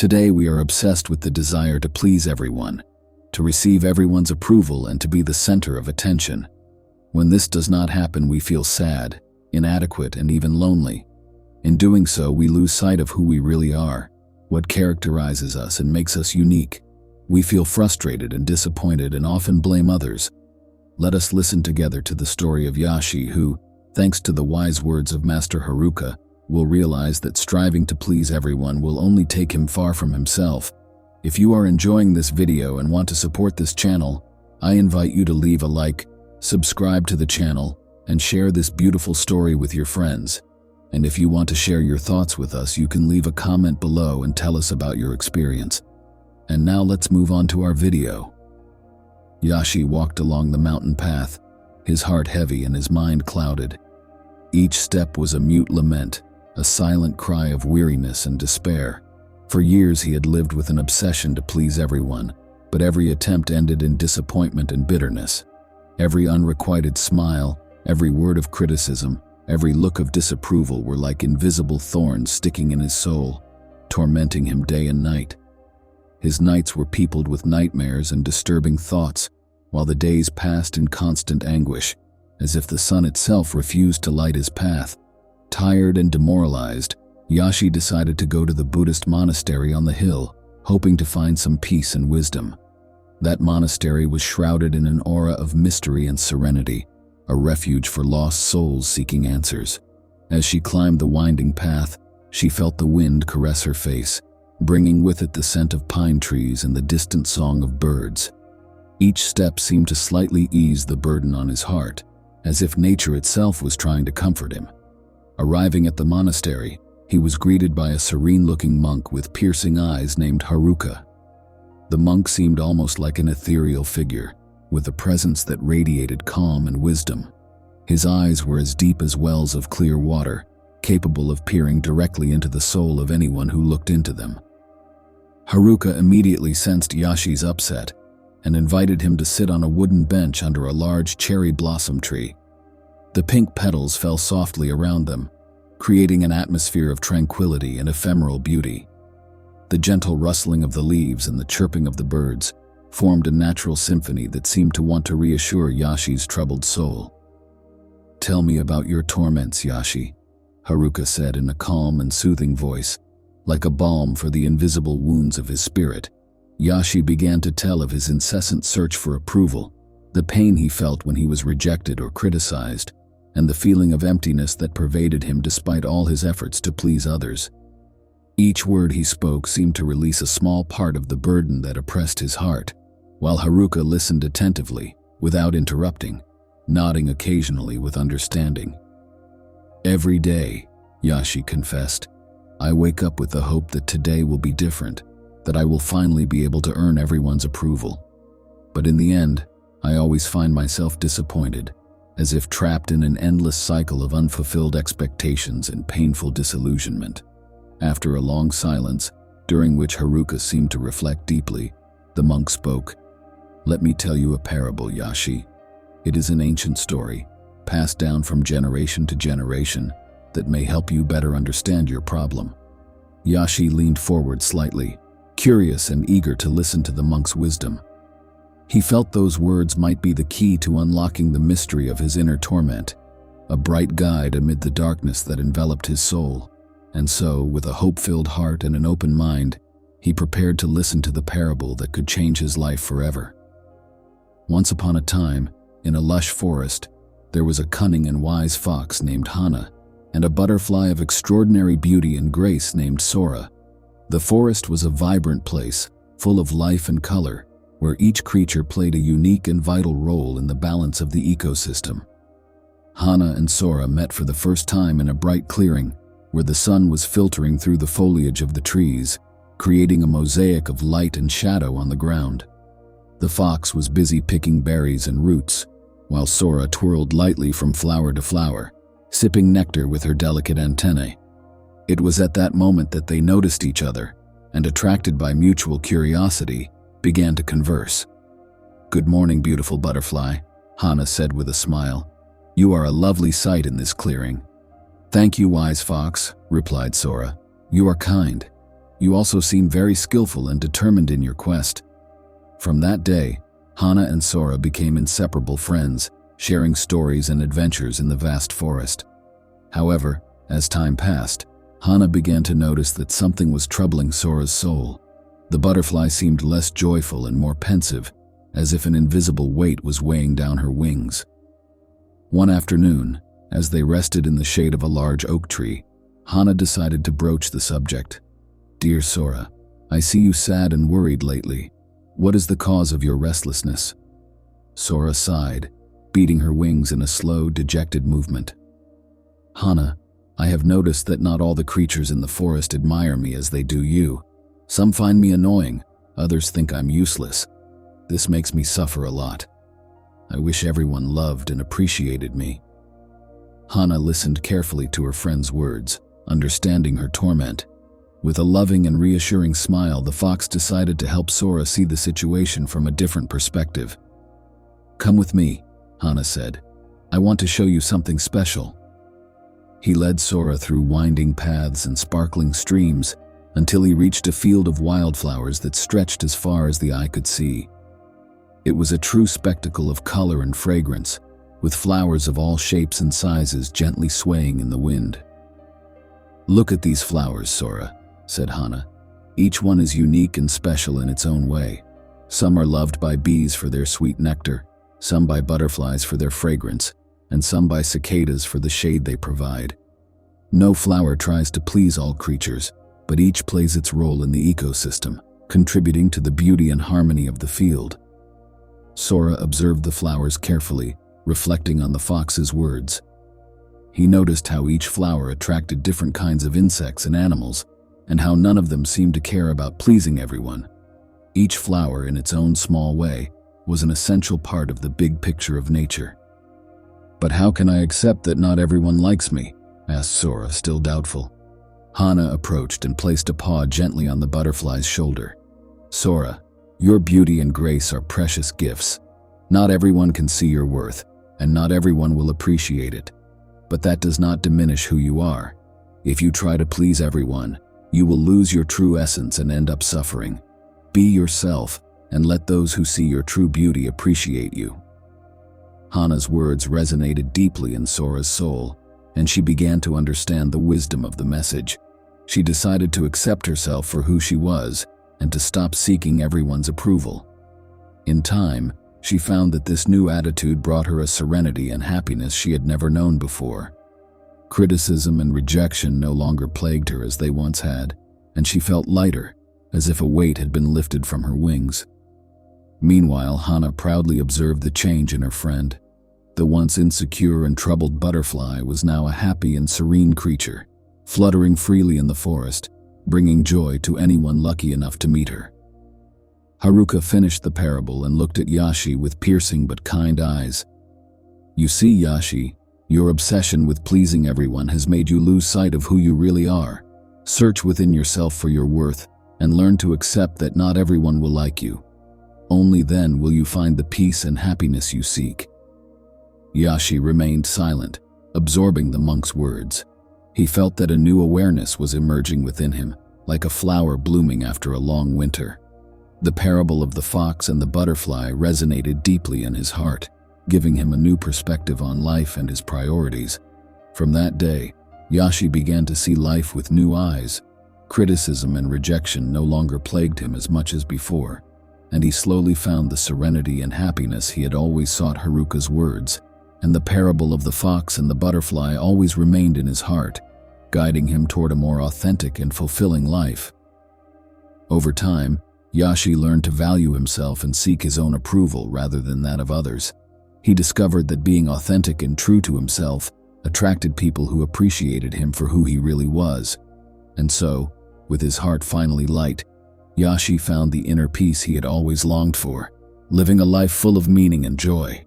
Today we are obsessed with the desire to please everyone, to receive everyone's approval and to be the center of attention. When this does not happen, we feel sad, inadequate, and even lonely. In doing so, we lose sight of who we really are, what characterizes us and makes us unique. We feel frustrated and disappointed and often blame others. Let us listen together to the story of Yashi who, thanks to the wise words of Master Haruka, will realize that striving to please everyone will only take him far from himself. If you are enjoying this video and want to support this channel, I invite you to leave a like, subscribe to the channel, and share this beautiful story with your friends. And if you want to share your thoughts with us, you can leave a comment below and tell us about your experience. And now let's move on to our video. Yashi walked along the mountain path, his heart heavy and his mind clouded. Each step was a mute lament, a silent cry of weariness and despair. For years he had lived with an obsession to please everyone, but every attempt ended in disappointment and bitterness. Every unrequited smile, every word of criticism, every look of disapproval were like invisible thorns sticking in his soul, tormenting him day and night. His nights were peopled with nightmares and disturbing thoughts, while the days passed in constant anguish, as if the sun itself refused to light his path. Tired and demoralized, Yashi decided to go to the Buddhist monastery on the hill, hoping to find some peace and wisdom. That monastery was shrouded in an aura of mystery and serenity, a refuge for lost souls seeking answers. As she climbed the winding path, she felt the wind caress her face, bringing with it the scent of pine trees and the distant song of birds. Each step seemed to slightly ease the burden on his heart, as if nature itself was trying to comfort him. Arriving at the monastery, he was greeted by a serene-looking monk with piercing eyes named Haruka. The monk seemed almost like an ethereal figure, with a presence that radiated calm and wisdom. His eyes were as deep as wells of clear water, capable of peering directly into the soul of anyone who looked into them. Haruka immediately sensed Yashi's upset and invited him to sit on a wooden bench under a large cherry blossom tree. The pink petals fell softly around them, creating an atmosphere of tranquility and ephemeral beauty. The gentle rustling of the leaves and the chirping of the birds formed a natural symphony that seemed to want to reassure Yashi's troubled soul. "Tell me about your torments, Yashi," Haruka said in a calm and soothing voice, like a balm for the invisible wounds of his spirit. Yashi began to tell of his incessant search for approval, the pain he felt when he was rejected or criticized, and the feeling of emptiness that pervaded him despite all his efforts to please others. Each word he spoke seemed to release a small part of the burden that oppressed his heart, while Haruka listened attentively, without interrupting, nodding occasionally with understanding. "Every day," Yashi confessed, "I wake up with the hope that today will be different, that I will finally be able to earn everyone's approval. But in the end, I always find myself disappointed, as if trapped in an endless cycle of unfulfilled expectations and painful disillusionment." After a long silence, during which Haruka seemed to reflect deeply, the monk spoke. "Let me tell you a parable, Yashi. It is an ancient story, passed down from generation to generation, that may help you better understand your problem." Yashi leaned forward slightly, curious and eager to listen to the monk's wisdom. He felt those words might be the key to unlocking the mystery of his inner torment, a bright guide amid the darkness that enveloped his soul. And so, with a hope-filled heart and an open mind, he prepared to listen to the parable that could change his life forever. Once upon a time, in a lush forest, there was a cunning and wise fox named Hana, and a butterfly of extraordinary beauty and grace named Sora. The forest was a vibrant place, full of life and color, where each creature played a unique and vital role in the balance of the ecosystem. Hana and Sora met for the first time in a bright clearing, where the sun was filtering through the foliage of the trees, creating a mosaic of light and shadow on the ground. The fox was busy picking berries and roots, while Sora twirled lightly from flower to flower, sipping nectar with her delicate antennae. It was at that moment that they noticed each other, and attracted by mutual curiosity, began to converse. "Good morning, beautiful butterfly," Hana said with a smile. "You are a lovely sight in this clearing." "Thank you, wise fox," replied Sora. "You are kind. You also seem very skillful and determined in your quest." From that day, Hana and Sora became inseparable friends, sharing stories and adventures in the vast forest. However, as time passed, Hana began to notice that something was troubling Sora's soul. The butterfly seemed less joyful and more pensive, as if an invisible weight was weighing down her wings. One afternoon, as they rested in the shade of a large oak tree, Hana decided to broach the subject. "Dear Sora, I see you sad and worried lately. What is the cause of your restlessness?" Sora sighed, beating her wings in a slow, dejected movement. "Hana, I have noticed that not all the creatures in the forest admire me as they do you. Some find me annoying, others think I'm useless. This makes me suffer a lot. I wish everyone loved and appreciated me." Hana listened carefully to her friend's words, understanding her torment. With a loving and reassuring smile, the fox decided to help Sora see the situation from a different perspective. "Come with me," Hana said. "I want to show you something special." He led Sora through winding paths and sparkling streams until he reached a field of wildflowers that stretched as far as the eye could see. It was a true spectacle of color and fragrance, with flowers of all shapes and sizes gently swaying in the wind. "Look at these flowers, Sora," said Hana. "Each one is unique and special in its own way. Some are loved by bees for their sweet nectar, some by butterflies for their fragrance, and some by cicadas for the shade they provide. No flower tries to please all creatures, but each plays its role in the ecosystem, contributing to the beauty and harmony of the field." Sora observed the flowers carefully, reflecting on the fox's words. He noticed how each flower attracted different kinds of insects and animals, and how none of them seemed to care about pleasing everyone. Each flower, in its own small way, was an essential part of the big picture of nature. "But how can I accept that not everyone likes me?" asked Sora, still doubtful. Hana approached and placed a paw gently on the butterfly's shoulder. "Sora, your beauty and grace are precious gifts. Not everyone can see your worth, and not everyone will appreciate it. But that does not diminish who you are. If you try to please everyone, you will lose your true essence and end up suffering. Be yourself, and let those who see your true beauty appreciate you." Hana's words resonated deeply in Sora's soul, and she began to understand the wisdom of the message. She decided to accept herself for who she was, and to stop seeking everyone's approval. In time, she found that this new attitude brought her a serenity and happiness she had never known before. Criticism and rejection no longer plagued her as they once had, and she felt lighter, as if a weight had been lifted from her wings. Meanwhile, Hana proudly observed the change in her friend. The once insecure and troubled butterfly was now a happy and serene creature, fluttering freely in the forest, bringing joy to anyone lucky enough to meet her. Haruka finished the parable and looked at Yashi with piercing but kind eyes. "You see, Yashi, your obsession with pleasing everyone has made you lose sight of who you really are. Search within yourself for your worth, and learn to accept that not everyone will like you. Only then will you find the peace and happiness you seek." Yashi remained silent, absorbing the monk's words. He felt that a new awareness was emerging within him, like a flower blooming after a long winter. The parable of the fox and the butterfly resonated deeply in his heart, giving him a new perspective on life and his priorities. From that day, Yashi began to see life with new eyes. Criticism and rejection no longer plagued him as much as before, and he slowly found the serenity and happiness he had always sought. Haruka's words and the parable of the fox and the butterfly always remained in his heart, guiding him toward a more authentic and fulfilling life. Over time, Yashi learned to value himself and seek his own approval rather than that of others. He discovered that being authentic and true to himself attracted people who appreciated him for who he really was. And so, with his heart finally light, Yashi found the inner peace he had always longed for, living a life full of meaning and joy.